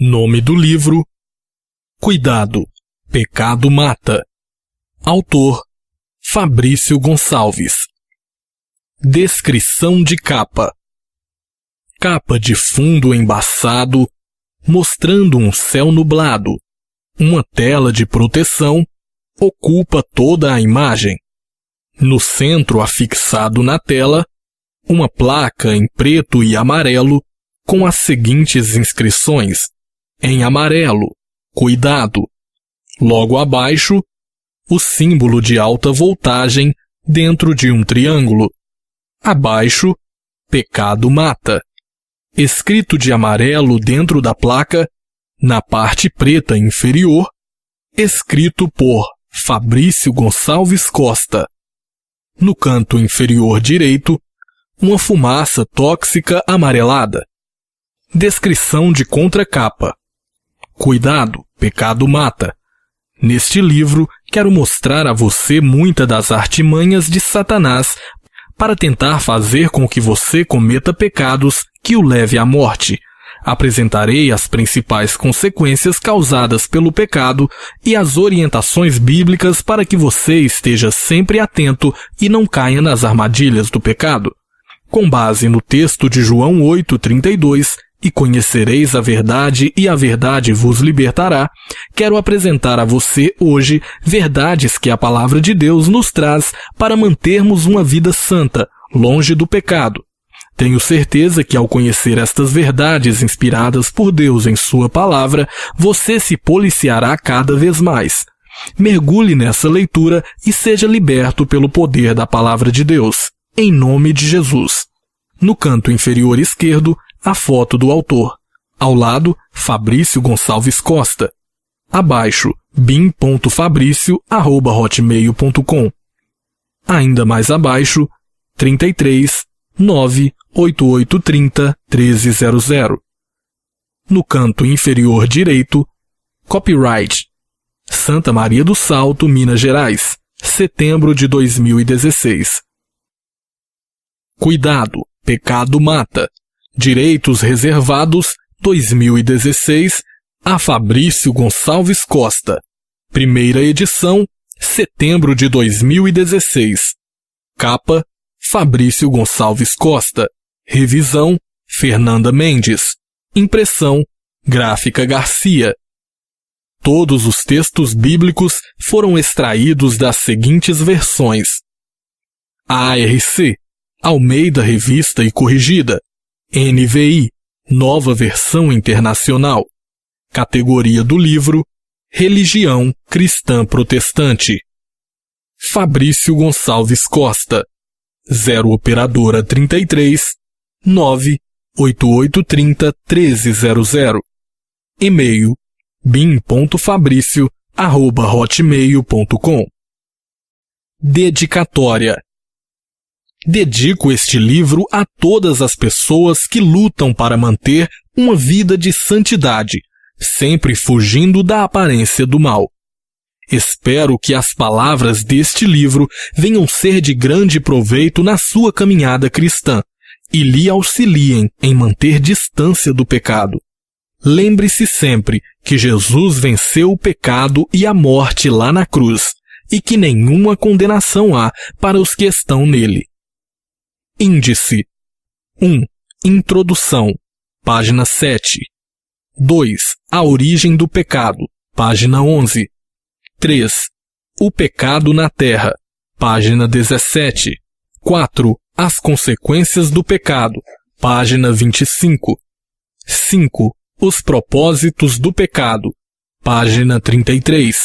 Nome do livro: Cuidado, Pecado Mata. Autor: Fabrício Gonçalves. Descrição de capa. Capa de fundo embaçado, mostrando um céu nublado. Uma tela de proteção ocupa toda a imagem. No centro, afixado na tela, uma placa em preto e amarelo com as seguintes inscrições: em amarelo, cuidado. Logo abaixo, o símbolo de alta voltagem dentro de um triângulo. Abaixo, pecado mata. Escrito de amarelo dentro da placa, na parte preta inferior, escrito por Fabrício Gonçalves Costa. No canto inferior direito, uma fumaça tóxica amarelada. Descrição de contracapa. Cuidado, pecado mata. Neste livro, quero mostrar a você muitas das artimanhas de Satanás para tentar fazer com que você cometa pecados que o leve à morte. Apresentarei as principais consequências causadas pelo pecado e as orientações bíblicas para que você esteja sempre atento e não caia nas armadilhas do pecado. Com base no texto de João 8:32, e conhecereis a verdade e a verdade vos libertará, quero apresentar a você hoje verdades que a palavra de Deus nos traz para mantermos uma vida santa, longe do pecado. Tenho certeza que ao conhecer estas verdades inspiradas por Deus em sua palavra, você se policiará cada vez mais. Mergulhe nessa leitura e seja liberto pelo poder da palavra de Deus, em nome de Jesus. No canto inferior esquerdo, a foto do autor. Ao lado, Fabrício Gonçalves Costa. Abaixo, bim.fabricio@hotmail.com. Ainda mais abaixo, 33 98830 1300. No canto inferior direito, copyright Santa Maria do Salto, Minas Gerais, setembro de 2016. Cuidado, pecado mata. Direitos reservados, 2016, a Fabrício Gonçalves Costa. Primeira edição, setembro de 2016. Capa: Fabrício Gonçalves Costa. Revisão: Fernanda Mendes. Impressão: Gráfica Garcia. Todos os textos bíblicos foram extraídos das seguintes versões: ARC, Almeida Revista e Corrigida. NVI, Nova Versão Internacional. Categoria do livro: Religião Cristã Protestante. Fabrício Gonçalves Costa. 0 Operadora 33 98830 1300. E-mail: bim.fabricio@hotmail.com. Dedicatória. Dedico este livro a todas as pessoas que lutam para manter uma vida de santidade, sempre fugindo da aparência do mal. Espero que as palavras deste livro venham ser de grande proveito na sua caminhada cristã e lhe auxiliem em manter distância do pecado. Lembre-se sempre que Jesus venceu o pecado e a morte lá na cruz, e que nenhuma condenação há para os que estão nele. Índice: 1. Introdução, página 7. 2. A origem do pecado, página 11. 3. O pecado na terra, página 17. 4. As consequências do pecado, página 25. 5. Os propósitos do pecado, página 33.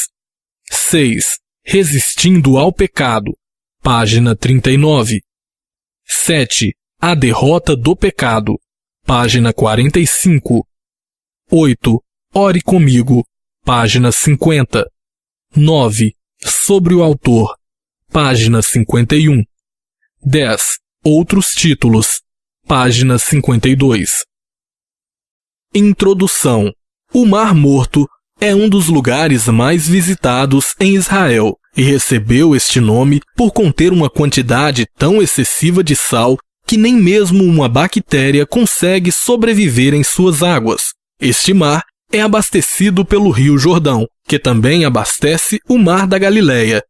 6. Resistindo ao pecado, página 39. 7. A derrota do pecado, página 45. 8. Ore comigo, página 50. 9. Sobre o autor, página 51. 10. Outros títulos, página 52. Introdução. O Mar Morto é um dos lugares mais visitados em Israel e recebeu este nome por conter uma quantidade tão excessiva de sal que nem mesmo uma bactéria consegue sobreviver em suas águas. Este mar é abastecido pelo Rio Jordão, que também abastece o Mar da Galileia.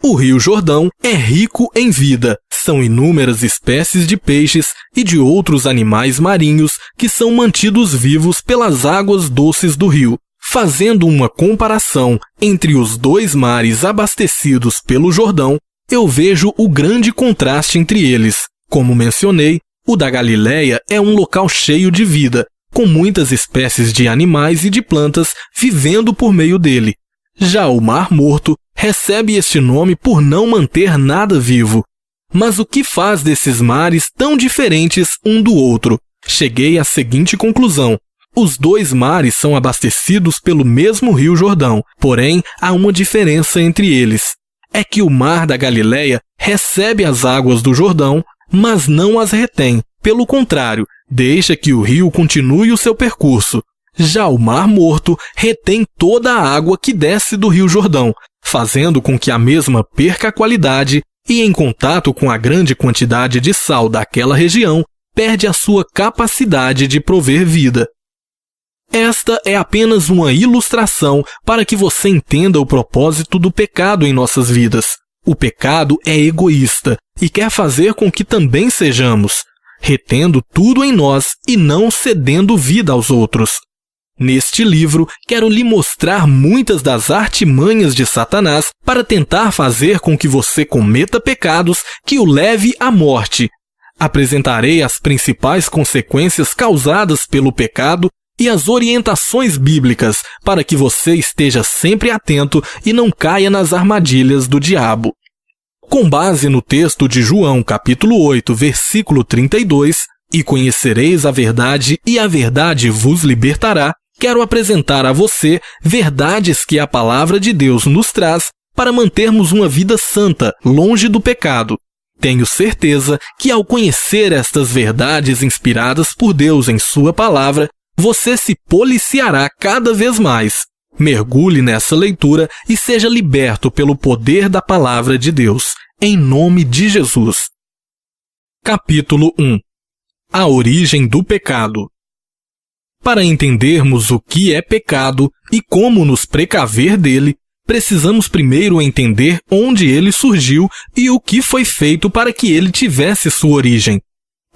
O Rio Jordão é rico em vida. São inúmeras espécies de peixes e de outros animais marinhos que são mantidos vivos pelas águas doces do rio. Fazendo uma comparação entre os dois mares abastecidos pelo Jordão, eu vejo o grande contraste entre eles. Como mencionei, o da Galileia é um local cheio de vida, com muitas espécies de animais e de plantas vivendo por meio dele. Já o Mar Morto recebe este nome por não manter nada vivo. Mas o que faz desses mares tão diferentes um do outro? Cheguei à seguinte conclusão. Os dois mares são abastecidos pelo mesmo Rio Jordão, porém há uma diferença entre eles. É que o Mar da Galileia recebe as águas do Jordão, mas não as retém. Pelo contrário, deixa que o rio continue o seu percurso. Já o Mar Morto retém toda a água que desce do Rio Jordão, fazendo com que a mesma perca a qualidade e, em contato com a grande quantidade de sal daquela região, perde a sua capacidade de prover vida. Esta é apenas uma ilustração para que você entenda o propósito do pecado em nossas vidas. O pecado é egoísta e quer fazer com que também sejamos, retendo tudo em nós e não cedendo vida aos outros. Neste livro, quero lhe mostrar muitas das artimanhas de Satanás para tentar fazer com que você cometa pecados que o leve à morte. Apresentarei as principais consequências causadas pelo pecado e as orientações bíblicas para que você esteja sempre atento e não caia nas armadilhas do diabo. Com base no texto de João, capítulo 8, versículo 32, e conhecereis a verdade e a verdade vos libertará, quero apresentar a você verdades que a palavra de Deus nos traz para mantermos uma vida santa, longe do pecado. Tenho certeza que ao conhecer estas verdades inspiradas por Deus em sua palavra, você se policiará cada vez mais. Mergulhe nessa leitura e seja liberto pelo poder da palavra de Deus, em nome de Jesus. Capítulo 1. A origem do pecado. Para entendermos o que é pecado e como nos precaver dele, precisamos primeiro entender onde ele surgiu e o que foi feito para que ele tivesse sua origem.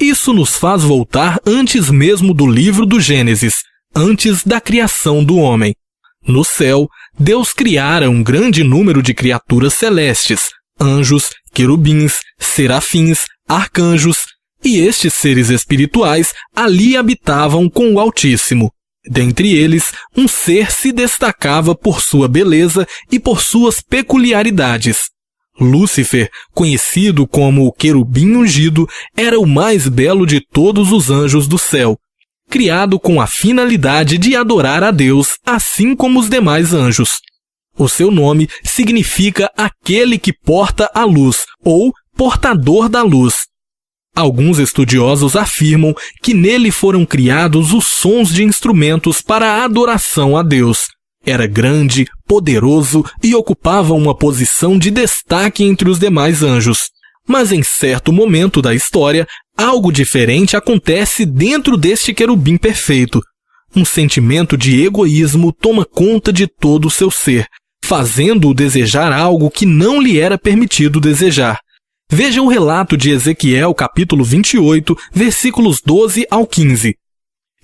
Isso nos faz voltar antes mesmo do livro do Gênesis, antes da criação do homem. No céu, Deus criara um grande número de criaturas celestes, anjos, querubins, serafins, arcanjos, e estes seres espirituais ali habitavam com o Altíssimo. Dentre eles, um ser se destacava por sua beleza e por suas peculiaridades. Lúcifer, conhecido como o querubim ungido, era o mais belo de todos os anjos do céu, criado com a finalidade de adorar a Deus, assim como os demais anjos. O seu nome significa aquele que porta a luz, ou portador da luz. Alguns estudiosos afirmam que nele foram criados os sons de instrumentos para a adoração a Deus. Era grande, poderoso e ocupava uma posição de destaque entre os demais anjos. Mas em certo momento da história, algo diferente acontece dentro deste querubim perfeito. Um sentimento de egoísmo toma conta de todo o seu ser, fazendo-o desejar algo que não lhe era permitido desejar. Veja o relato de Ezequiel, capítulo 28, versículos 12 ao 15.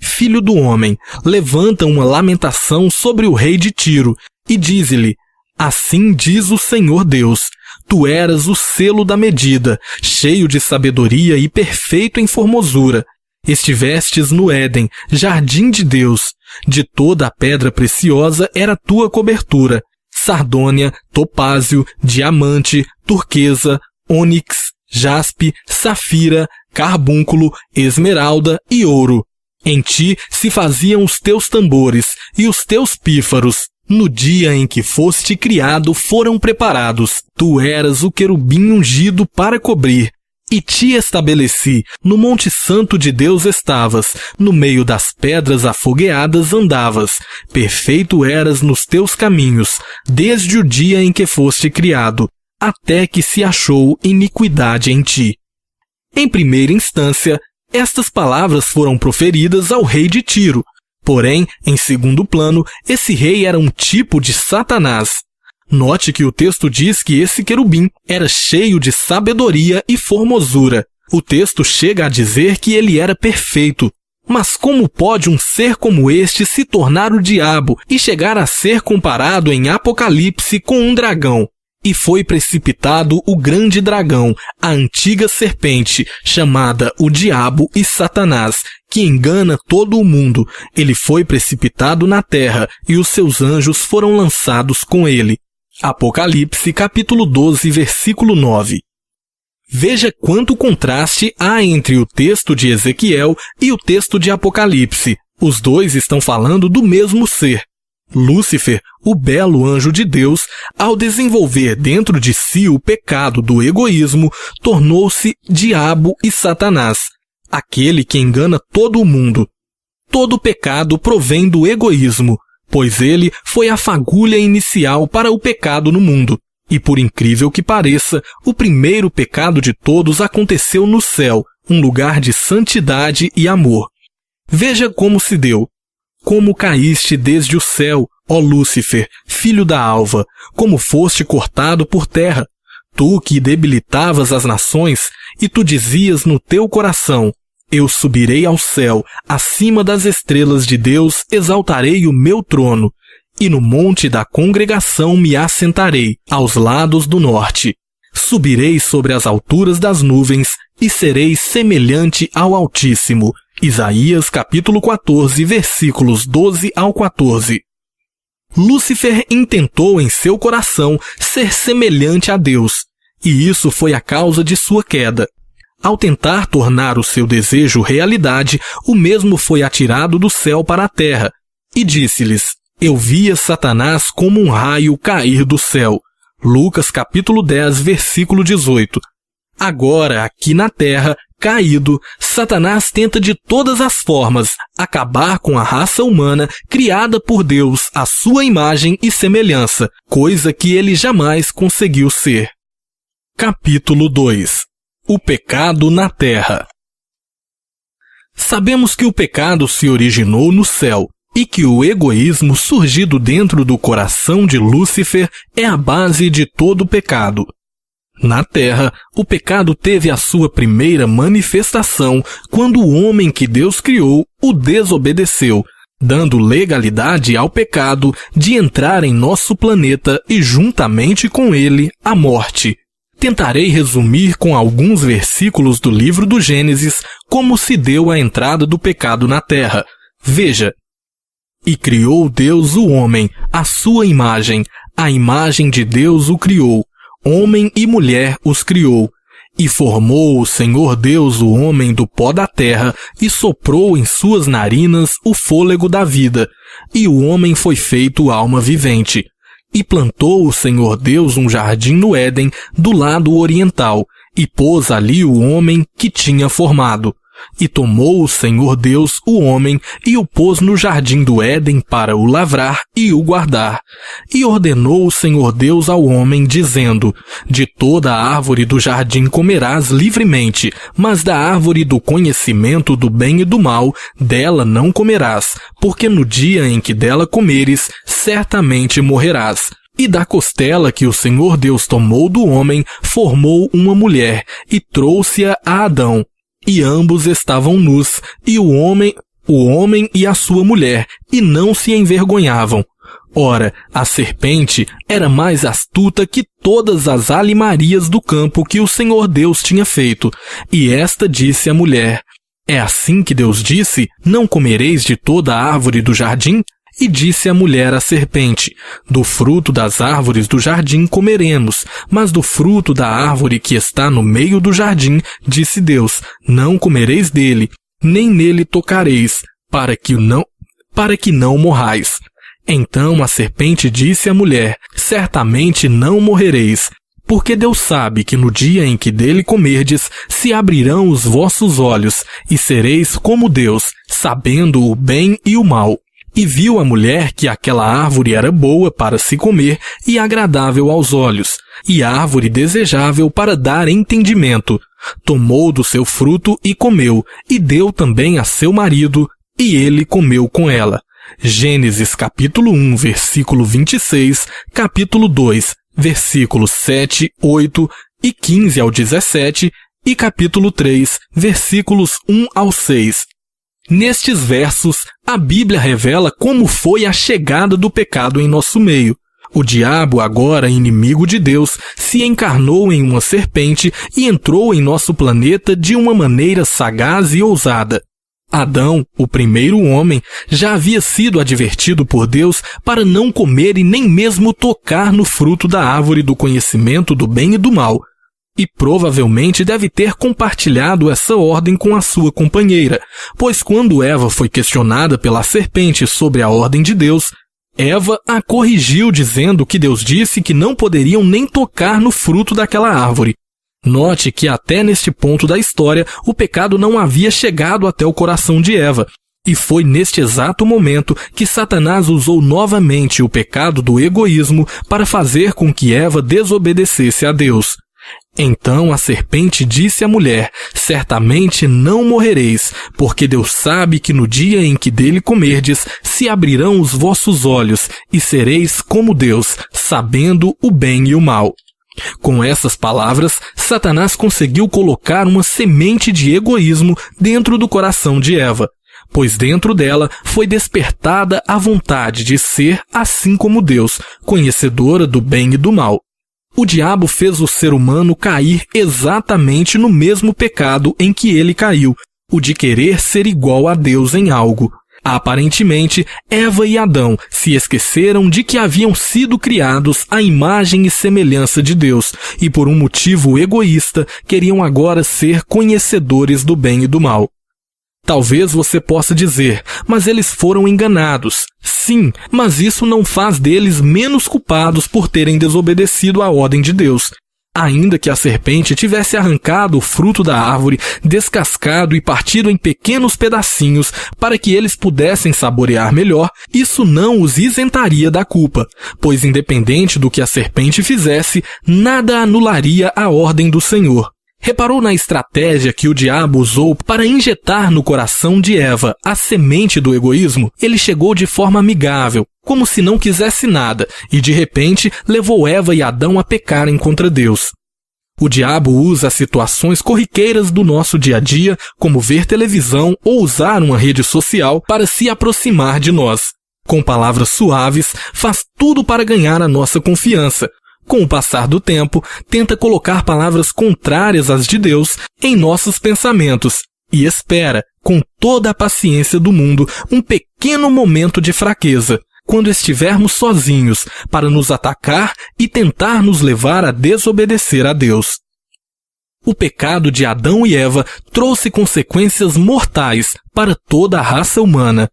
Filho do homem, levanta uma lamentação sobre o rei de Tiro, e dize-lhe: assim diz o Senhor Deus, tu eras o selo da medida, cheio de sabedoria e perfeito em formosura. Estivestes no Éden, jardim de Deus. De toda a pedra preciosa era tua cobertura: sardônia, topázio, diamante, turquesa, ônix, jaspe, safira, carbúnculo, esmeralda e ouro. Em ti se faziam os teus tambores e os teus pífaros. No dia em que foste criado foram preparados. Tu eras o querubim ungido para cobrir. E te estabeleci, no monte santo de Deus estavas, no meio das pedras afogueadas andavas. Perfeito eras nos teus caminhos, desde o dia em que foste criado, até que se achou iniquidade em ti. Em primeira instância, estas palavras foram proferidas ao rei de Tiro, Porém, em segundo plano, esse rei era um tipo de Satanás. Note que o texto diz que esse querubim era cheio de sabedoria e formosura. O texto chega a dizer que ele era perfeito. Mas como pode um ser como este se tornar o diabo e chegar a ser comparado em Apocalipse com um dragão? E foi precipitado o grande dragão, a antiga serpente, chamada o Diabo e Satanás, que engana todo o mundo. Ele foi precipitado na terra e os seus anjos foram lançados com ele. Apocalipse capítulo 12, versículo 9. Veja quanto contraste há entre o texto de Ezequiel e o texto de Apocalipse. Os dois estão falando do mesmo ser. Lúcifer, o belo anjo de Deus, ao desenvolver dentro de si o pecado do egoísmo, tornou-se Diabo e Satanás, aquele que engana todo o mundo. Todo pecado provém do egoísmo, pois ele foi a fagulha inicial para o pecado no mundo. E por incrível que pareça, o primeiro pecado de todos aconteceu no céu, um lugar de santidade e amor. Veja como se deu. Como caíste desde o céu, ó Lúcifer, filho da alva, como foste cortado por terra. Tu que debilitavas as nações, e tu dizias no teu coração, eu subirei ao céu, acima das estrelas de Deus exaltarei o meu trono, e no monte da congregação me assentarei, aos lados do norte. Subirei sobre as alturas das nuvens, e serei semelhante ao Altíssimo. Isaías capítulo 14, versículos 12 ao 14. Lúcifer intentou em seu coração ser semelhante a Deus, e isso foi a causa de sua queda. Ao tentar tornar o seu desejo realidade, o mesmo foi atirado do céu para a terra, e disse-lhes, eu via Satanás como um raio cair do céu. Lucas capítulo 10, versículo 18. Agora, aqui na terra, caído, Satanás tenta de todas as formas acabar com a raça humana criada por Deus à sua imagem e semelhança, coisa que ele jamais conseguiu ser. Capítulo 2. O pecado na terra. Sabemos que o pecado se originou no céu e que o egoísmo surgido dentro do coração de Lúcifer é a base de todo o pecado. Na Terra, o pecado teve a sua primeira manifestação quando o homem que Deus criou o desobedeceu, dando legalidade ao pecado de entrar em nosso planeta e juntamente com ele a morte. Tentarei resumir com alguns versículos do livro do Gênesis como se deu a entrada do pecado na Terra. Veja. E criou Deus o homem, à sua imagem, a imagem de Deus o criou. Homem e mulher os criou, e formou o Senhor Deus o homem do pó da terra, e soprou em suas narinas o fôlego da vida, e o homem foi feito alma vivente. E plantou o Senhor Deus um jardim no Éden, do lado oriental, e pôs ali o homem que tinha formado. E tomou o Senhor Deus o homem e o pôs no jardim do Éden para o lavrar e o guardar. E ordenou o Senhor Deus ao homem, dizendo, de toda a árvore do jardim comerás livremente, mas da árvore do conhecimento do bem e do mal, dela não comerás, porque no dia em que dela comeres, certamente morrerás. E da costela que o Senhor Deus tomou do homem, formou uma mulher, e trouxe-a a Adão. E ambos estavam nus, e o homem e a sua mulher, e não se envergonhavam. Ora, a serpente era mais astuta que todas as alimarias do campo que o Senhor Deus tinha feito. E esta disse à mulher, é assim que Deus disse, não comereis de toda a árvore do jardim? E disse a mulher à serpente, do fruto das árvores do jardim comeremos, mas do fruto da árvore que está no meio do jardim, disse Deus, não comereis dele, nem nele tocareis, para que não morrais. Então a serpente disse à mulher, certamente não morrereis, porque Deus sabe que no dia em que dele comerdes, se abrirão os vossos olhos, e sereis como Deus, sabendo o bem e o mal. E viu a mulher que aquela árvore era boa para se comer e agradável aos olhos, e árvore desejável para dar entendimento. Tomou do seu fruto e comeu, e deu também a seu marido, e ele comeu com ela. Gênesis capítulo 1, versículo 26, capítulo 2, versículos 7, 8 e 15 ao 17 e capítulo 3, versículos 1 ao 6. Nestes versos, a Bíblia revela como foi a chegada do pecado em nosso meio. O diabo, agora inimigo de Deus, se encarnou em uma serpente e entrou em nosso planeta de uma maneira sagaz e ousada. Adão, o primeiro homem, já havia sido advertido por Deus para não comer e nem mesmo tocar no fruto da árvore do conhecimento do bem e do mal. E provavelmente deve ter compartilhado essa ordem com a sua companheira, pois quando Eva foi questionada pela serpente sobre a ordem de Deus, Eva a corrigiu dizendo que Deus disse que não poderiam nem tocar no fruto daquela árvore. Note que até neste ponto da história, o pecado não havia chegado até o coração de Eva. E foi neste exato momento que Satanás usou novamente o pecado do egoísmo para fazer com que Eva desobedecesse a Deus. Então a serpente disse à mulher: certamente não morrereis, porque Deus sabe que no dia em que dele comerdes, se abrirão os vossos olhos, e sereis como Deus, sabendo o bem e o mal. Com essas palavras, Satanás conseguiu colocar uma semente de egoísmo dentro do coração de Eva, pois dentro dela foi despertada a vontade de ser assim como Deus, conhecedora do bem e do mal. O diabo fez o ser humano cair exatamente no mesmo pecado em que ele caiu, o de querer ser igual a Deus em algo. Aparentemente, Eva e Adão se esqueceram de que haviam sido criados à imagem e semelhança de Deus e, por um motivo egoísta, queriam agora ser conhecedores do bem e do mal. Talvez você possa dizer, mas eles foram enganados. Sim, mas isso não faz deles menos culpados por terem desobedecido à ordem de Deus. Ainda que a serpente tivesse arrancado o fruto da árvore, descascado e partido em pequenos pedacinhos para que eles pudessem saborear melhor, isso não os isentaria da culpa, pois independente do que a serpente fizesse, nada anularia a ordem do Senhor. Reparou na estratégia que o diabo usou para injetar no coração de Eva a semente do egoísmo? Ele chegou de forma amigável, como se não quisesse nada, e de repente levou Eva e Adão a pecarem contra Deus. O diabo usa as situações corriqueiras do nosso dia a dia, como ver televisão ou usar uma rede social, para se aproximar de nós. Com palavras suaves, faz tudo para ganhar a nossa confiança. Com o passar do tempo, tenta colocar palavras contrárias às de Deus em nossos pensamentos e espera, com toda a paciência do mundo, um pequeno momento de fraqueza, quando estivermos sozinhos, para nos atacar e tentar nos levar a desobedecer a Deus. O pecado de Adão e Eva trouxe consequências mortais para toda a raça humana.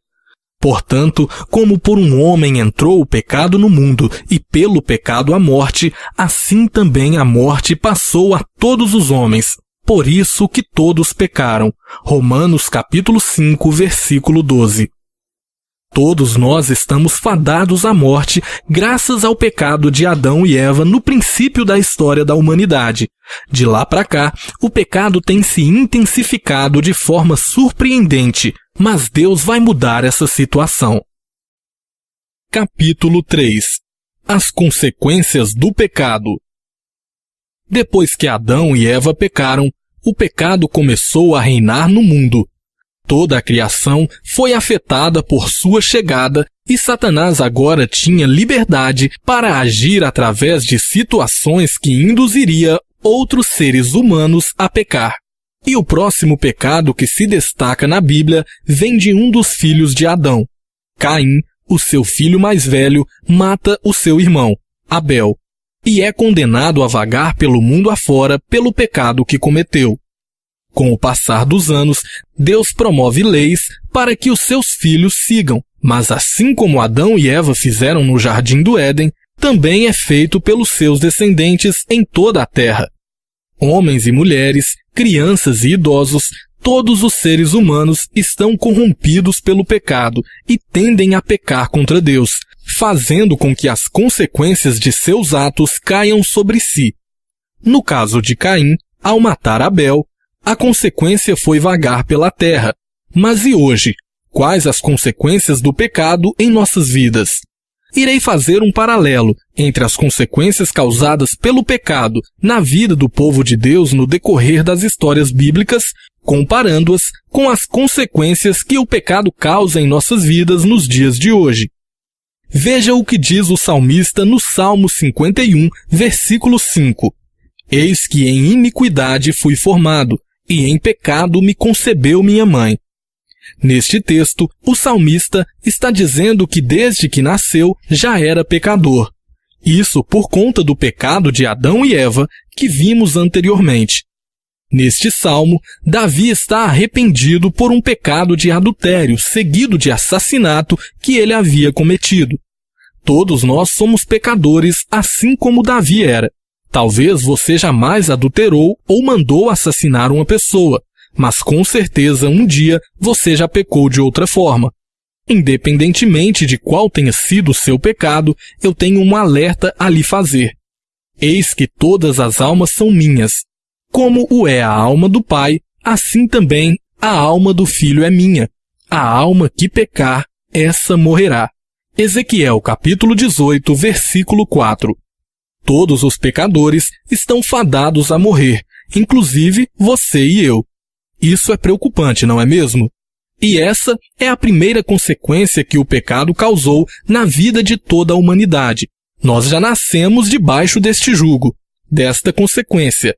Portanto, como por um homem entrou o pecado no mundo e pelo pecado a morte, assim também a morte passou a todos os homens. Por isso que todos pecaram. Romanos capítulo 5, versículo 12. Todos nós estamos fadados à morte graças ao pecado de Adão e Eva no princípio da história da humanidade. De lá para cá, o pecado tem se intensificado de forma surpreendente, mas Deus vai mudar essa situação. Capítulo 3. As consequências do pecado. Depois que Adão e Eva pecaram, o pecado começou a reinar no mundo. Toda a criação foi afetada por sua chegada e Satanás agora tinha liberdade para agir através de situações que induziria outros seres humanos a pecar. E o próximo pecado que se destaca na Bíblia vem de um dos filhos de Adão. Caim, o seu filho mais velho, mata o seu irmão, Abel, e é condenado a vagar pelo mundo afora pelo pecado que cometeu. Com o passar dos anos, Deus promove leis para que os seus filhos sigam, mas assim como Adão e Eva fizeram no Jardim do Éden, também é feito pelos seus descendentes em toda a terra. Homens e mulheres, crianças e idosos, todos os seres humanos estão corrompidos pelo pecado e tendem a pecar contra Deus, fazendo com que as consequências de seus atos caiam sobre si. No caso de Caim, ao matar Abel, a consequência foi vagar pela terra. Mas e hoje? quais as consequências do pecado em nossas vidas. Irei fazer um paralelo entre as consequências causadas pelo pecado na vida do povo de Deus no decorrer das histórias bíblicas, comparando-as com as consequências que o pecado causa em nossas vidas nos dias de hoje. Veja o que diz o salmista no Salmo 51, versículo 5. Eis que em iniquidade fui formado, e em pecado me concebeu minha mãe. Neste texto, o salmista está dizendo que desde que nasceu já era pecador. Isso por conta do pecado de Adão e Eva que vimos anteriormente. Neste salmo, Davi está arrependido por um pecado de adultério seguido de assassinato que ele havia cometido. Todos nós somos pecadores assim como Davi era. Talvez você jamais adulterou ou mandou assassinar uma pessoa, mas com certeza um dia você já pecou de outra forma. Independentemente de qual tenha sido o seu pecado, eu tenho um alerta a lhe fazer. Eis que todas as almas são minhas. Como o é a alma do Pai, assim também a alma do Filho é minha. A alma que pecar, essa morrerá. Ezequiel capítulo 18, versículo 4. Todos os pecadores estão fadados a morrer, inclusive você e eu. Isso é preocupante, não é mesmo? E essa é a primeira consequência que o pecado causou na vida de toda a humanidade. Nós já nascemos debaixo deste jugo, desta consequência.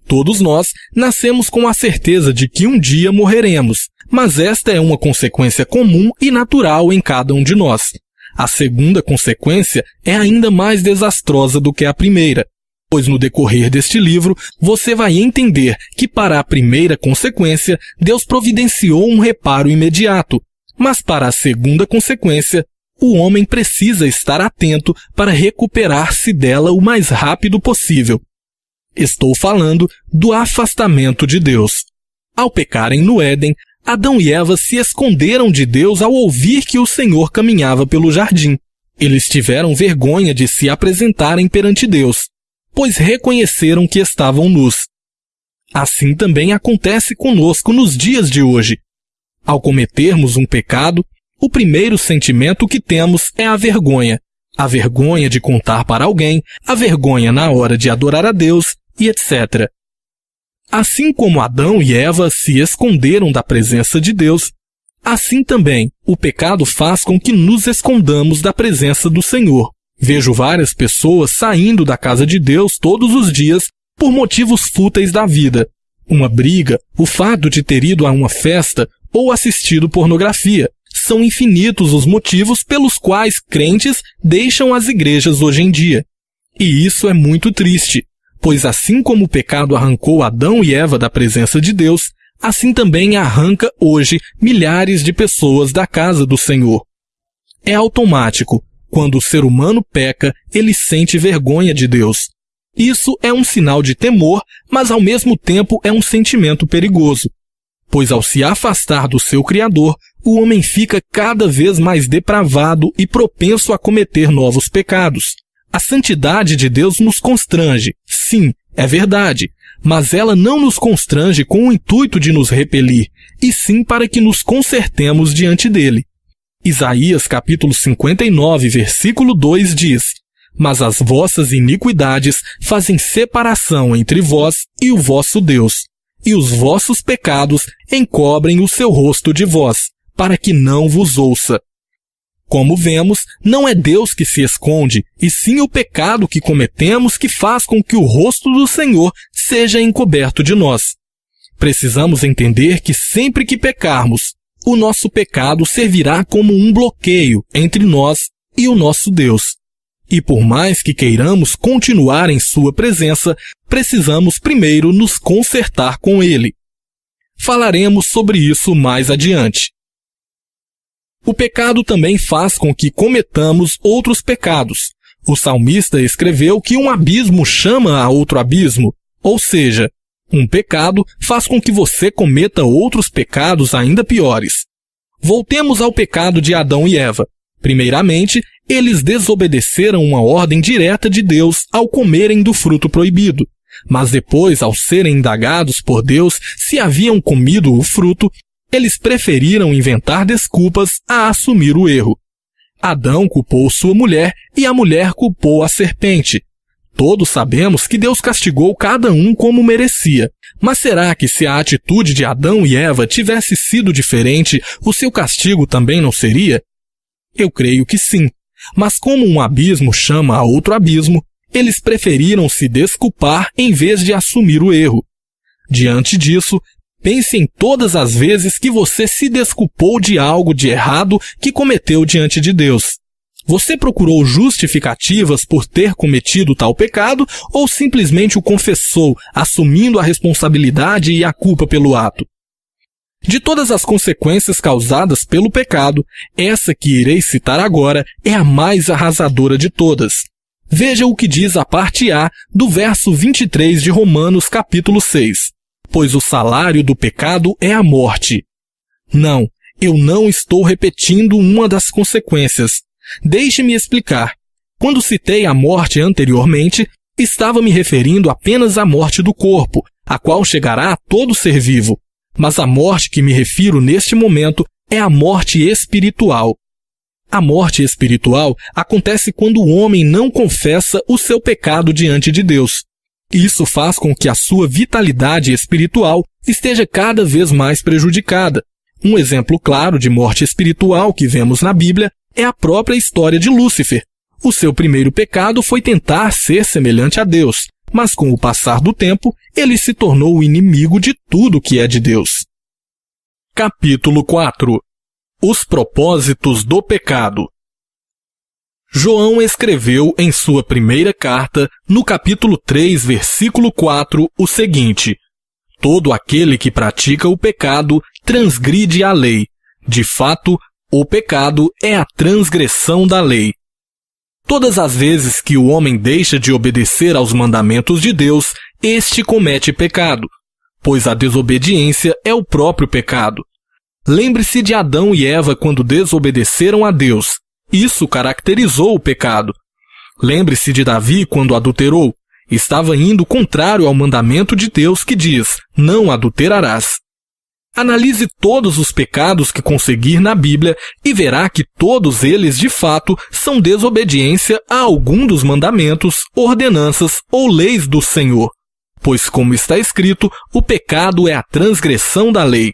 Todos nós nascemos com a certeza de que um dia morreremos, mas esta é uma consequência comum e natural em cada um de nós. A segunda consequência é ainda mais desastrosa do que a primeira, pois no decorrer deste livro você vai entender que para a primeira consequência Deus providenciou um reparo imediato, mas para a segunda consequência o homem precisa estar atento para recuperar-se dela o mais rápido possível. Estou falando do afastamento de Deus. Ao pecarem no Éden, Adão e Eva se esconderam de Deus ao ouvir que o Senhor caminhava pelo jardim. Eles tiveram vergonha de se apresentarem perante Deus, pois reconheceram que estavam nus. Assim também acontece conosco nos dias de hoje. Ao cometermos um pecado, o primeiro sentimento que temos é a vergonha. A vergonha de contar para alguém, a vergonha na hora de adorar a Deus, e etc. Assim como Adão e Eva se esconderam da presença de Deus, assim também o pecado faz com que nos escondamos da presença do Senhor. Vejo várias pessoas saindo da casa de Deus todos os dias por motivos fúteis da vida. Uma briga, o fato de ter ido a uma festa ou assistido pornografia. São infinitos os motivos pelos quais crentes deixam as igrejas hoje em dia. E isso é muito triste, pois assim como o pecado arrancou Adão e Eva da presença de Deus, assim também arranca hoje milhares de pessoas da casa do Senhor. É automático. Quando o ser humano peca, ele sente vergonha de Deus. Isso é um sinal de temor, mas ao mesmo tempo é um sentimento perigoso. Pois ao se afastar do seu Criador, o homem fica cada vez mais depravado e propenso a cometer novos pecados. A santidade de Deus nos constrange, sim, é verdade, mas ela não nos constrange com o intuito de nos repelir, e sim para que nos consertemos diante dele. Isaías capítulo 59, versículo 2 diz: Mas as vossas iniquidades fazem separação entre vós e o vosso Deus, e os vossos pecados encobrem o seu rosto de vós, para que não vos ouça. Como vemos, não é Deus que se esconde, e sim o pecado que cometemos que faz com que o rosto do Senhor seja encoberto de nós. Precisamos entender que sempre que pecarmos, o nosso pecado servirá como um bloqueio entre nós e o nosso Deus. E por mais que queiramos continuar em sua presença, precisamos primeiro nos consertar com ele. Falaremos sobre isso mais adiante. O pecado também faz com que cometamos outros pecados. O salmista escreveu que um abismo chama a outro abismo, ou seja, um pecado faz com que você cometa outros pecados ainda piores. Voltemos ao pecado de Adão e Eva. Primeiramente, eles desobedeceram uma ordem direta de Deus ao comerem do fruto proibido. Mas depois, ao serem indagados por Deus se haviam comido o fruto, eles preferiram inventar desculpas a assumir o erro. Adão culpou sua mulher e a mulher culpou a serpente. Todos sabemos que Deus castigou cada um como merecia. Mas será que se a atitude de Adão e Eva tivesse sido diferente, o seu castigo também não seria? Eu creio que sim. Mas como um abismo chama a outro abismo, eles preferiram se desculpar em vez de assumir o erro. Diante disso, pense em todas as vezes que você se desculpou de algo de errado que cometeu diante de Deus. Você procurou justificativas por ter cometido tal pecado ou simplesmente o confessou, assumindo a responsabilidade e a culpa pelo ato? De todas as consequências causadas pelo pecado, essa que irei citar agora é a mais arrasadora de todas. Veja o que diz a parte A do verso 23 de Romanos capítulo 6. Pois o salário do pecado é a morte. Não, eu não estou repetindo uma das consequências. Deixe-me explicar. Quando citei a morte anteriormente, estava me referindo apenas à morte do corpo, a qual chegará a todo ser vivo. Mas a morte que me refiro neste momento é a morte espiritual. A morte espiritual acontece quando o homem não confessa o seu pecado diante de Deus. Isso faz com que a sua vitalidade espiritual esteja cada vez mais prejudicada. Um exemplo claro de morte espiritual que vemos na Bíblia é a própria história de Lúcifer. O seu primeiro pecado foi tentar ser semelhante a Deus, mas com o passar do tempo, ele se tornou o inimigo de tudo que é de Deus. Capítulo 4. Os propósitos do pecado. João escreveu em sua primeira carta, no capítulo 3, versículo 4, o seguinte: todo aquele que pratica o pecado transgride a lei. De fato, o pecado é a transgressão da lei. Todas as vezes que o homem deixa de obedecer aos mandamentos de Deus, este comete pecado, pois a desobediência é o próprio pecado. Lembre-se de Adão e Eva quando desobedeceram a Deus. Isso caracterizou o pecado. Lembre-se de Davi quando adulterou. Estava indo contrário ao mandamento de Deus que diz: não adulterarás. Analise todos os pecados que conseguir na Bíblia e verá que todos eles, de fato, são desobediência a algum dos mandamentos, ordenanças ou leis do Senhor. Pois, como está escrito, o pecado é a transgressão da lei.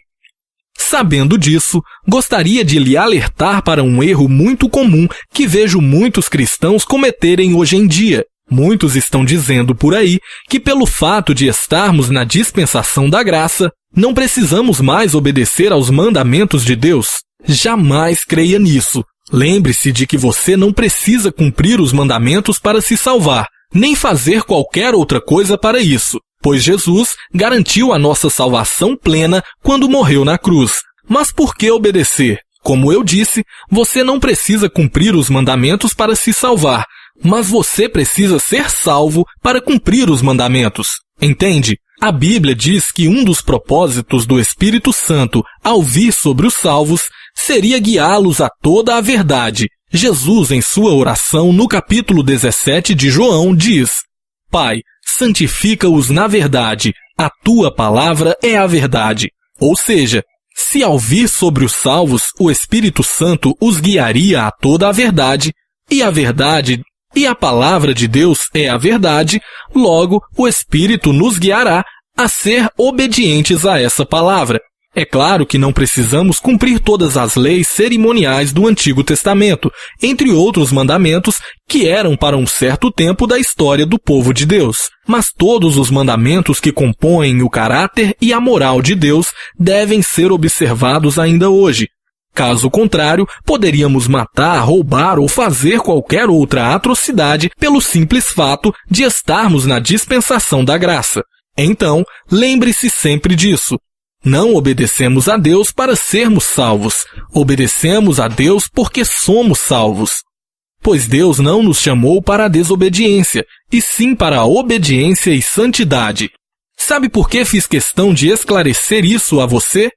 Sabendo disso, gostaria de lhe alertar para um erro muito comum que vejo muitos cristãos cometerem hoje em dia. Muitos estão dizendo por aí que pelo fato de estarmos na dispensação da graça, não precisamos mais obedecer aos mandamentos de Deus. Jamais creia nisso. Lembre-se de que você não precisa cumprir os mandamentos para se salvar, nem fazer qualquer outra coisa para isso, pois Jesus garantiu a nossa salvação plena quando morreu na cruz. Mas por que obedecer? Como eu disse, você não precisa cumprir os mandamentos para se salvar, mas você precisa ser salvo para cumprir os mandamentos. Entende? A Bíblia diz que um dos propósitos do Espírito Santo ao vir sobre os salvos seria guiá-los a toda a verdade. Jesus, em sua oração no capítulo 17 de João, diz: Pai, santifica-os na verdade, a tua palavra é a verdade. Ou seja, se ao vir sobre os salvos, o Espírito Santo os guiaria a toda a verdade, e a palavra de Deus é a verdade, logo o Espírito nos guiará a ser obedientes a essa palavra. É claro que não precisamos cumprir todas as leis cerimoniais do Antigo Testamento, entre outros mandamentos que eram para um certo tempo da história do povo de Deus. Mas todos os mandamentos que compõem o caráter e a moral de Deus devem ser observados ainda hoje. Caso contrário, poderíamos matar, roubar ou fazer qualquer outra atrocidade pelo simples fato de estarmos na dispensação da graça. Então, lembre-se sempre disso. Não obedecemos a Deus para sermos salvos. Obedecemos a Deus porque somos salvos. Pois Deus não nos chamou para a desobediência, e sim para a obediência e santidade. Sabe por que fiz questão de esclarecer isso a você?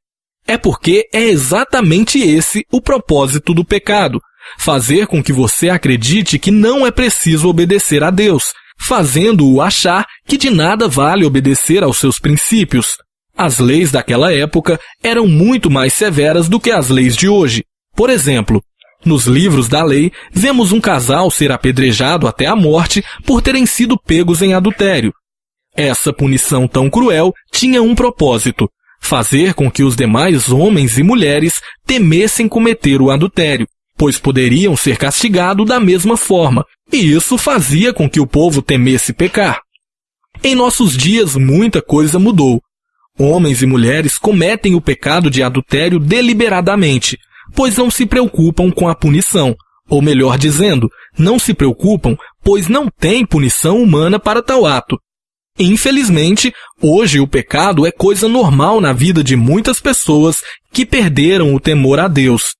É porque é exatamente esse o propósito do pecado. Fazer com que você acredite que não é preciso obedecer a Deus, fazendo-o achar que de nada vale obedecer aos seus princípios. As leis daquela época eram muito mais severas do que as leis de hoje. Por exemplo, nos livros da lei, vemos um casal ser apedrejado até a morte por terem sido pegos em adultério. Essa punição tão cruel tinha um propósito: fazer com que os demais homens e mulheres temessem cometer o adultério, pois poderiam ser castigados da mesma forma, e isso fazia com que o povo temesse pecar. Em nossos dias, muita coisa mudou. Homens e mulheres cometem o pecado de adultério deliberadamente, pois não se preocupam com a punição, ou melhor dizendo, não se preocupam, pois não tem punição humana para tal ato. Infelizmente, hoje o pecado é coisa normal na vida de muitas pessoas que perderam o temor a Deus.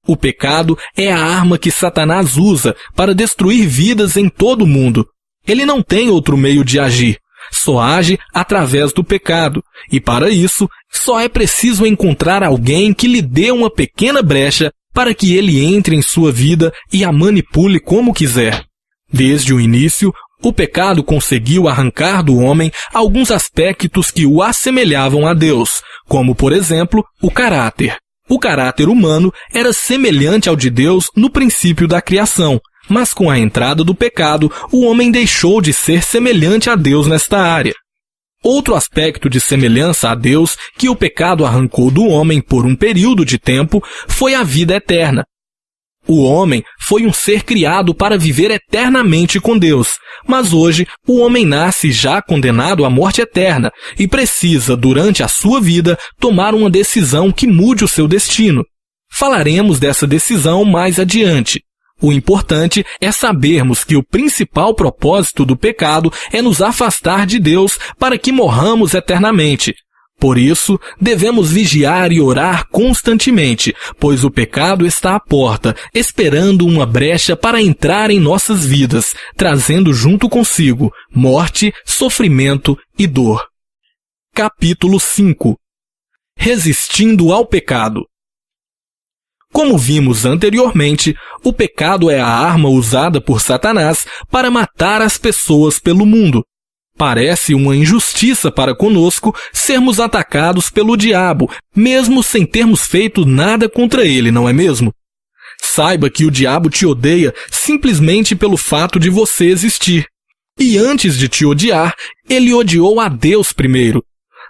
O pecado é a arma que Satanás usa para destruir vidas em todo o mundo. Ele não tem outro meio de agir. Só age através do pecado, e para isso, só é preciso encontrar alguém que lhe dê uma pequena brecha para que ele entre em sua vida e a manipule como quiser. Desde o início, o pecado conseguiu arrancar do homem alguns aspectos que o assemelhavam a Deus, como, por exemplo, o caráter. O caráter humano era semelhante ao de Deus no princípio da criação, mas com a entrada do pecado, o homem deixou de ser semelhante a Deus nesta área. Outro aspecto de semelhança a Deus que o pecado arrancou do homem por um período de tempo foi a vida eterna. O homem foi um ser criado para viver eternamente com Deus, mas hoje o homem nasce já condenado à morte eterna e precisa, durante a sua vida, tomar uma decisão que mude o seu destino. Falaremos dessa decisão mais adiante. O importante é sabermos que o principal propósito do pecado é nos afastar de Deus para que morramos eternamente. Por isso, devemos vigiar e orar constantemente, pois o pecado está à porta, esperando uma brecha para entrar em nossas vidas, trazendo junto consigo morte, sofrimento e dor. Capítulo 5. Resistindo ao pecado. Como vimos anteriormente, o pecado é a arma usada por Satanás para matar as pessoas pelo mundo. Parece uma injustiça para conosco sermos atacados pelo diabo, mesmo sem termos feito nada contra ele, não é mesmo? Saiba que o diabo te odeia simplesmente pelo fato de você existir. E antes de te odiar, ele odiou a Deus primeiro.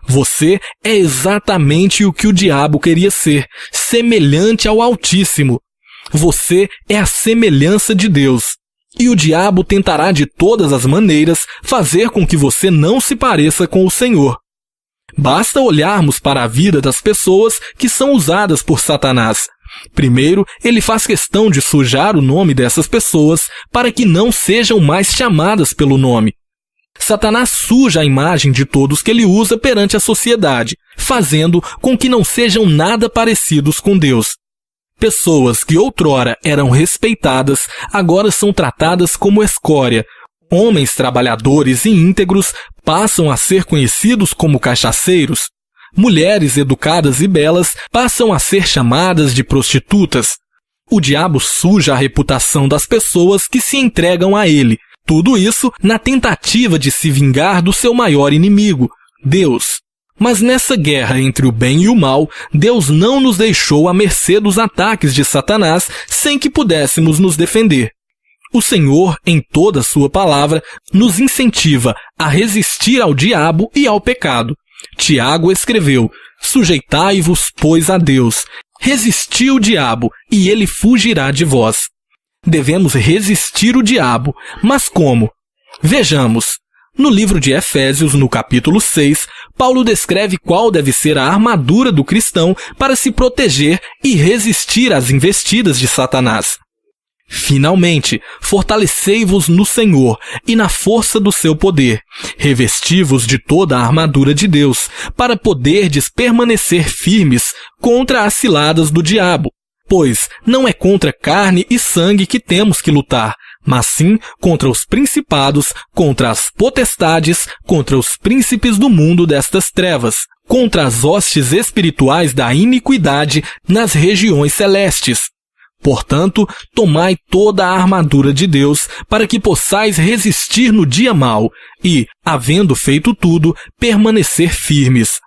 Você é exatamente o que o diabo queria ser, semelhante ao Altíssimo. Você é a semelhança de Deus. E o diabo tentará de todas as maneiras fazer com que você não se pareça com o Senhor. Basta olharmos para a vida das pessoas que são usadas por Satanás. Primeiro, ele faz questão de sujar o nome dessas pessoas para que não sejam mais chamadas pelo nome. Satanás suja a imagem de todos que ele usa perante a sociedade, fazendo com que não sejam nada parecidos com Deus. Pessoas que outrora eram respeitadas, agora são tratadas como escória. Homens trabalhadores e íntegros passam a ser conhecidos como cachaceiros. Mulheres educadas e belas passam a ser chamadas de prostitutas. O diabo suja a reputação das pessoas que se entregam a ele. Tudo isso na tentativa de se vingar do seu maior inimigo, Deus. Mas nessa guerra entre o bem e o mal, Deus não nos deixou à mercê dos ataques de Satanás sem que pudéssemos nos defender. O Senhor, em toda a sua palavra, nos incentiva a resistir ao diabo e ao pecado. Tiago escreveu: sujeitai-vos, pois, a Deus. Resisti o diabo, e ele fugirá de vós. Devemos resistir o diabo, mas como? Vejamos. No livro de Efésios, no capítulo 6, Paulo descreve qual deve ser a armadura do cristão para se proteger e resistir às investidas de Satanás. Finalmente, fortalecei-vos no Senhor e na força do seu poder. Revesti-vos de toda a armadura de Deus, para poderdes permanecer firmes contra as ciladas do diabo. Pois não é contra carne e sangue que temos que lutar, mas sim contra os principados, contra as potestades, contra os príncipes do mundo destas trevas, contra as hostes espirituais da iniquidade nas regiões celestes. Portanto, tomai toda a armadura de Deus, para que possais resistir no dia mau e, havendo feito tudo, permanecer firmes.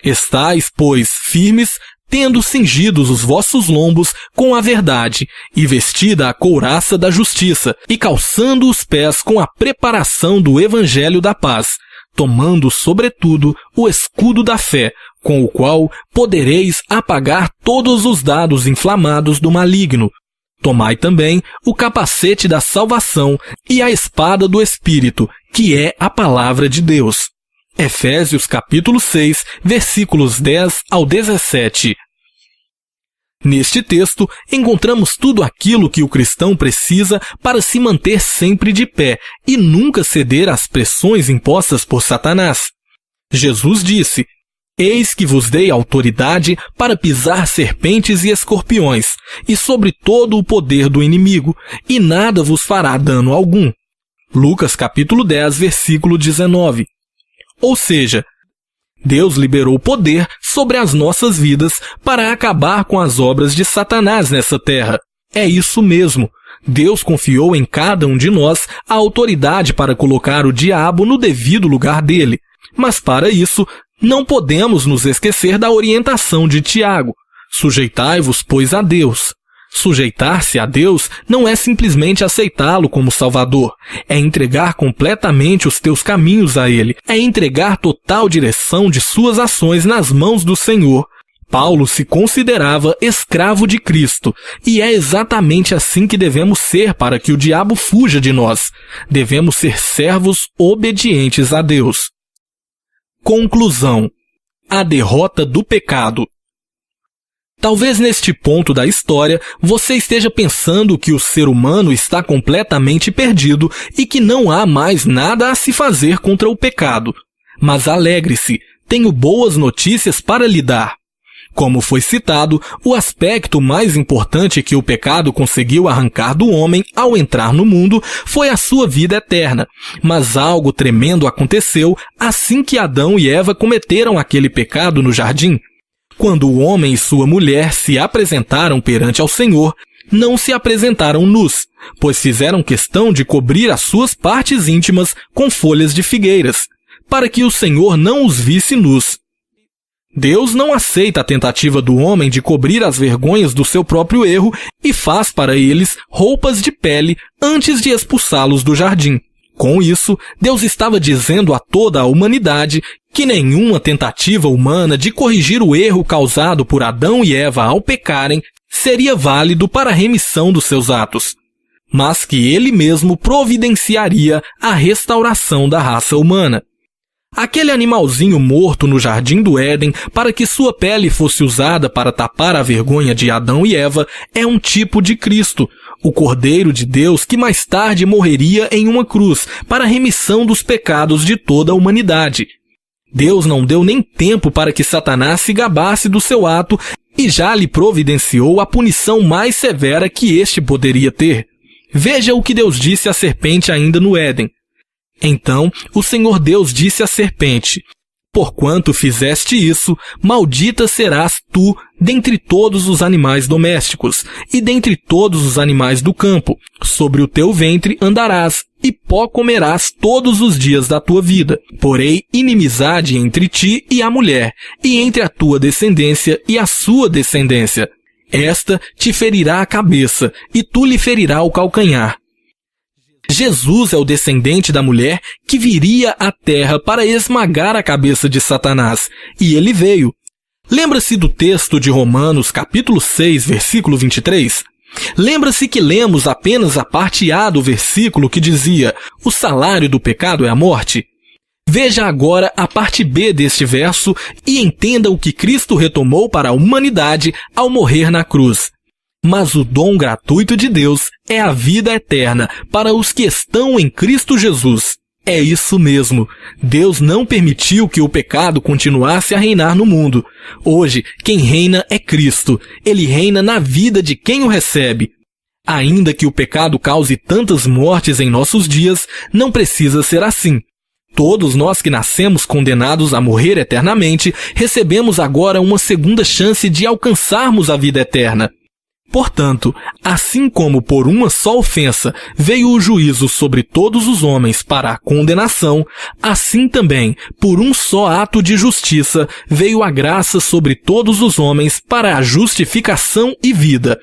Estais, pois, firmes, tendo cingidos os vossos lombos com a verdade, e vestida a couraça da justiça, e calçando os pés com a preparação do evangelho da paz, tomando, sobretudo, o escudo da fé, com o qual podereis apagar todos os dardos inflamados do maligno. Tomai também o capacete da salvação e a espada do Espírito, que é a palavra de Deus. Efésios capítulo 6, versículos 10 ao 17. Neste texto, encontramos tudo aquilo que o cristão precisa para se manter sempre de pé e nunca ceder às pressões impostas por Satanás. Jesus disse: Eis que vos dei autoridade para pisar serpentes e escorpiões, e sobre todo o poder do inimigo, e nada vos fará dano algum. Lucas capítulo 10, versículo 19. Ou seja, Deus liberou poder sobre as nossas vidas para acabar com as obras de Satanás nessa terra. É isso mesmo. Deus confiou em cada um de nós a autoridade para colocar o diabo no devido lugar dele. Mas para isso, não podemos nos esquecer da orientação de Tiago. Sujeitai-vos, pois, a Deus. Sujeitar-se a Deus não é simplesmente aceitá-lo como Salvador, é entregar completamente os teus caminhos a Ele, é entregar total direção de suas ações nas mãos do Senhor. Paulo se considerava escravo de Cristo, e é exatamente assim que devemos ser para que o diabo fuja de nós. Devemos ser servos obedientes a Deus. Conclusão: a derrota do pecado. Talvez neste ponto da história você esteja pensando que o ser humano está completamente perdido e que não há mais nada a se fazer contra o pecado. Mas alegre-se, tenho boas notícias para lhe dar. Como foi citado, o aspecto mais importante que o pecado conseguiu arrancar do homem ao entrar no mundo foi a sua vida eterna. Mas algo tremendo aconteceu assim que Adão e Eva cometeram aquele pecado no jardim. Quando o homem e sua mulher se apresentaram perante ao Senhor, não se apresentaram nus, pois fizeram questão de cobrir as suas partes íntimas com folhas de figueiras, para que o Senhor não os visse nus. Deus não aceita a tentativa do homem de cobrir as vergonhas do seu próprio erro e faz para eles roupas de pele antes de expulsá-los do jardim. Com isso, Deus estava dizendo a toda a humanidade que nenhuma tentativa humana de corrigir o erro causado por Adão e Eva ao pecarem seria válido para a remissão dos seus atos, mas que Ele mesmo providenciaria a restauração da raça humana. Aquele animalzinho morto no jardim do Éden para que sua pele fosse usada para tapar a vergonha de Adão e Eva é um tipo de Cristo, o Cordeiro de Deus que mais tarde morreria em uma cruz para a remissão dos pecados de toda a humanidade. Deus não deu nem tempo para que Satanás se gabasse do seu ato e já lhe providenciou a punição mais severa que este poderia ter. Veja o que Deus disse à serpente ainda no Éden. Então o Senhor Deus disse à serpente: Porquanto fizeste isso, maldita serás tu dentre todos os animais domésticos, e dentre todos os animais do campo. Sobre o teu ventre andarás, e pó comerás todos os dias da tua vida. Porém, inimizade entre ti e a mulher, e entre a tua descendência e a sua descendência. Esta te ferirá a cabeça, e tu lhe ferirá o calcanhar. Jesus é o descendente da mulher que viria à terra para esmagar a cabeça de Satanás, e ele veio. Lembra-se do texto de Romanos, capítulo 6, versículo 23? Lembra-se que lemos apenas a parte A do versículo que dizia: o salário do pecado é a morte? Veja agora a parte B deste verso e entenda o que Cristo retomou para a humanidade ao morrer na cruz. Mas o dom gratuito de Deus é a vida eterna para os que estão em Cristo Jesus. É isso mesmo. Deus não permitiu que o pecado continuasse a reinar no mundo. Hoje, quem reina é Cristo. Ele reina na vida de quem o recebe. Ainda que o pecado cause tantas mortes em nossos dias, não precisa ser assim. Todos nós que nascemos condenados a morrer eternamente, recebemos agora uma segunda chance de alcançarmos a vida eterna. Portanto, assim como por uma só ofensa veio o juízo sobre todos os homens para a condenação, assim também, por um só ato de justiça, veio a graça sobre todos os homens para a justificação e vida.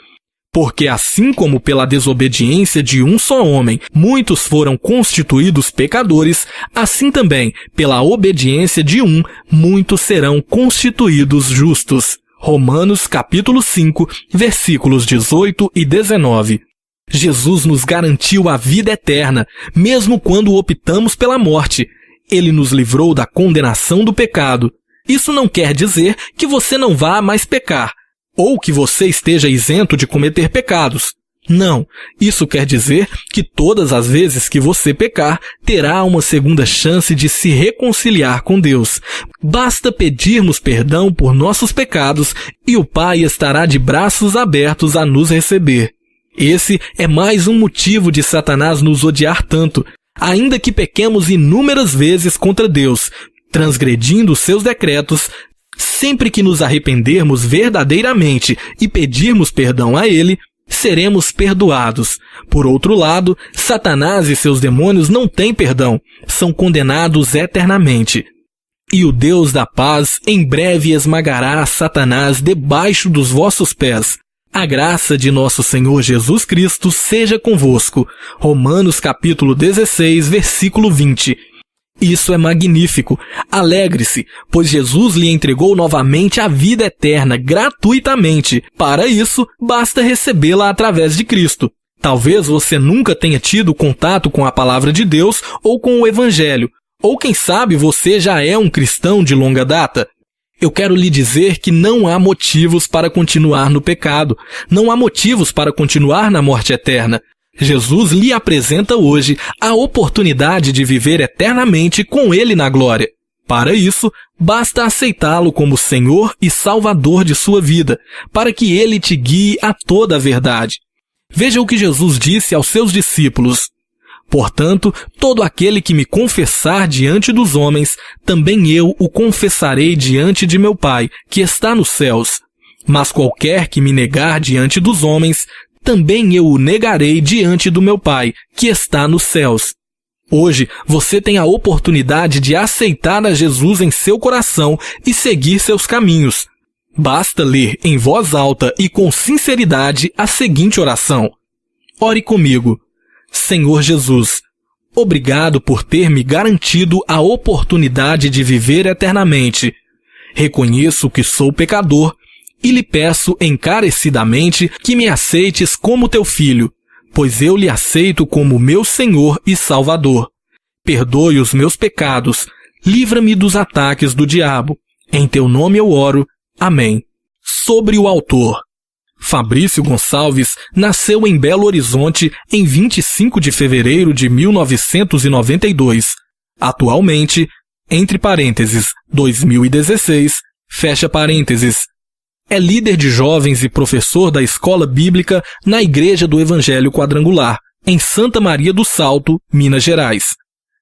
Porque assim como pela desobediência de um só homem muitos foram constituídos pecadores, assim também, pela obediência de um, muitos serão constituídos justos. Romanos capítulo 5, versículos 18 e 19. Jesus nos garantiu a vida eterna, mesmo quando optamos pela morte. Ele nos livrou da condenação do pecado. Isso não quer dizer que você não vá mais pecar, ou que você esteja isento de cometer pecados. Não, isso quer dizer que todas as vezes que você pecar, terá uma segunda chance de se reconciliar com Deus. Basta pedirmos perdão por nossos pecados e o Pai estará de braços abertos a nos receber. Esse é mais um motivo de Satanás nos odiar tanto, ainda que pequemos inúmeras vezes contra Deus, transgredindo seus decretos. Sempre que nos arrependermos verdadeiramente e pedirmos perdão a Ele, seremos perdoados. Por outro lado, Satanás e seus demônios não têm perdão, são condenados eternamente. E o Deus da paz em breve esmagará Satanás debaixo dos vossos pés. A graça de nosso Senhor Jesus Cristo seja convosco. Romanos capítulo 16, versículo 20. Isso é magnífico. Alegre-se, pois Jesus lhe entregou novamente a vida eterna gratuitamente. Para isso, basta recebê-la através de Cristo. Talvez você nunca tenha tido contato com a palavra de Deus ou com o Evangelho. Ou quem sabe você já é um cristão de longa data. Eu quero lhe dizer que não há motivos para continuar no pecado. Não há motivos para continuar na morte eterna. Jesus lhe apresenta hoje a oportunidade de viver eternamente com Ele na glória. Para isso, basta aceitá-lo como Senhor e Salvador de sua vida, para que Ele te guie a toda a verdade. Veja o que Jesus disse aos seus discípulos. Portanto, todo aquele que me confessar diante dos homens, também eu o confessarei diante de meu Pai, que está nos céus. Mas qualquer que me negar diante dos homens, também eu o negarei diante do meu Pai, que está nos céus. Hoje, você tem a oportunidade de aceitar a Jesus em seu coração e seguir seus caminhos. Basta ler em voz alta e com sinceridade a seguinte oração. Ore comigo. Senhor Jesus, obrigado por ter me garantido a oportunidade de viver eternamente. Reconheço que sou pecador e lhe peço encarecidamente que me aceites como teu filho, pois eu lhe aceito como meu Senhor e Salvador. Perdoe os meus pecados, livra-me dos ataques do diabo. Em teu nome eu oro. Amém. Sobre o autor. Fabrício Gonçalves nasceu em Belo Horizonte em 25 de fevereiro de 1992. Atualmente, entre parênteses, 2016, fecha parênteses, é líder de jovens e professor da escola bíblica na Igreja do Evangelho Quadrangular, em Santa Maria do Salto, Minas Gerais.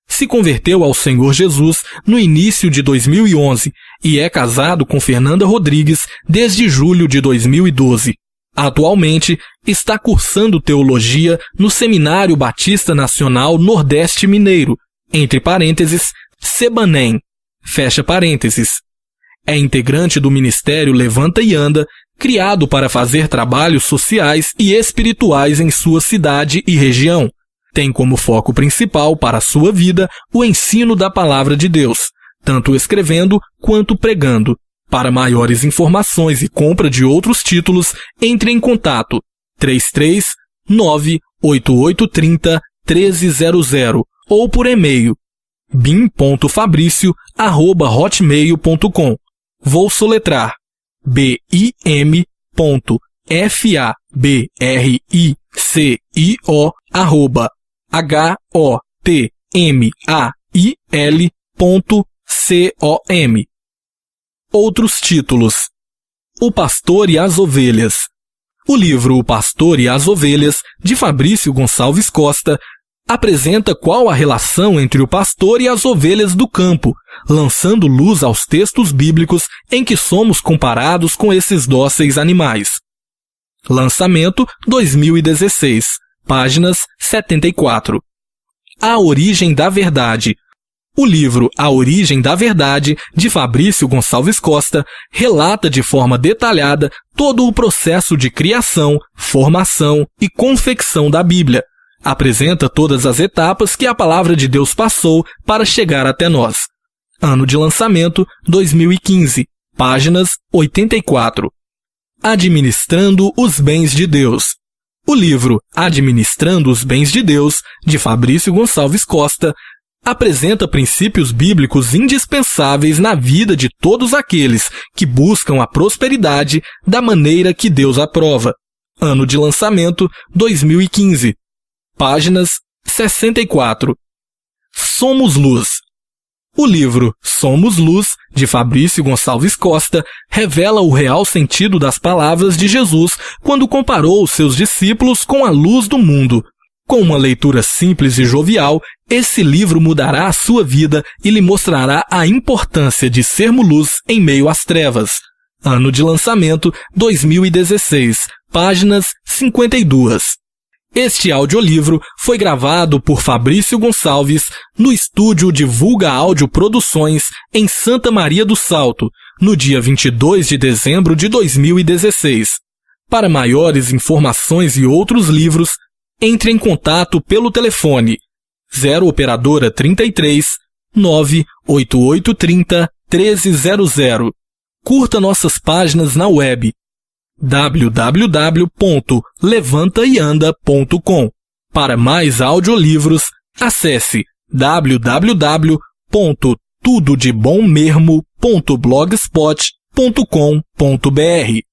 Se converteu ao Senhor Jesus no início de 2011 e é casado com Fernanda Rodrigues desde julho de 2012. Atualmente, está cursando teologia no Seminário Batista Nacional Nordeste Mineiro, entre parênteses, Sebanem, fecha parênteses. É integrante do Ministério Levanta e Anda, criado para fazer trabalhos sociais e espirituais em sua cidade e região. Tem como foco principal para a sua vida o ensino da Palavra de Deus, tanto escrevendo quanto pregando. Para maiores informações e compra de outros títulos, entre em contato 33988301300 ou por e-mail bim.fabricio@hotmail.com. Vou soletrar bim.fabricio@hotmail.com. Outros títulos. O Pastor e as Ovelhas. O livro O Pastor e as Ovelhas, de Fabrício Gonçalves Costa, apresenta qual a relação entre o pastor e as ovelhas do campo, lançando luz aos textos bíblicos em que somos comparados com esses dóceis animais. Lançamento 2016, páginas 74. A Origem da Verdade. O livro A Origem da Verdade, de Fabrício Gonçalves Costa, relata de forma detalhada todo o processo de criação, formação e confecção da Bíblia. Apresenta todas as etapas que a Palavra de Deus passou para chegar até nós. Ano de lançamento 2015, páginas 84. Administrando os Bens de Deus. O livro Administrando os Bens de Deus, de Fabrício Gonçalves Costa, apresenta princípios bíblicos indispensáveis na vida de todos aqueles que buscam a prosperidade da maneira que Deus aprova. Ano de lançamento 2015. Páginas 64. Somos Luz. O livro Somos Luz, de Fabrício Gonçalves Costa, revela o real sentido das palavras de Jesus quando comparou os seus discípulos com a luz do mundo. Com uma leitura simples e jovial, esse livro mudará a sua vida e lhe mostrará a importância de sermos luz em meio às trevas. Ano de lançamento 2016, páginas 52. Este audiolivro foi gravado por Fabrício Gonçalves no estúdio Divulga Áudio Produções em Santa Maria do Salto, no dia 22 de dezembro de 2016. Para maiores informações e outros livros, entre em contato pelo telefone 0 operadora 33 98830 1300. Curta nossas páginas na web www.levantaianda.com. Para mais audiolivros, acesse www.tudodebommermo.blogspot.com.br.